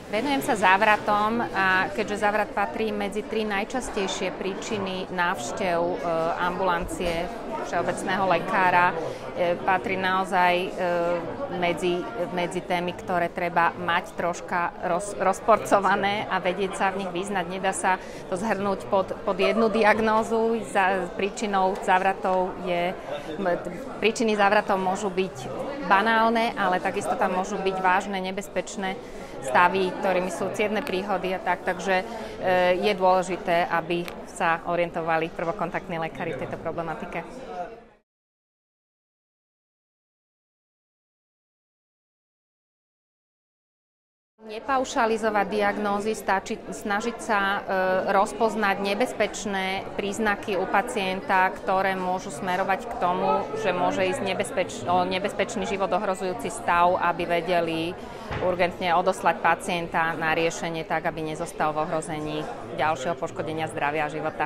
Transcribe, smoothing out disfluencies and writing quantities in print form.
Venujem sa závratom a keďže závrat patrí medzi 3 najčastejšie príčiny návštev ambulancie všeobecného lekára, patrí naozaj medzi témy, ktoré treba mať troška rozporcované a vedieť sa v nich vyznať. Nedá sa to zhrnúť pod jednu diagnózu. Príčiny závratov môžu byť banálne, ale takisto tam môžu byť vážne, nebezpečné stavy, ktorými sú cievne príhody a tak. Takže je dôležité, aby sa orientovali prvokontaktní lekári v tejto problematike. Nepaušalizovať diagnózy, snažiť sa rozpoznať nebezpečné príznaky u pacienta, ktoré môžu smerovať k tomu, že môže ísť o nebezpečný život ohrozujúci stav, aby vedeli urgentne odoslať pacienta na riešenie tak, aby nezostal v ohrození ďalšieho poškodenia zdravia a života.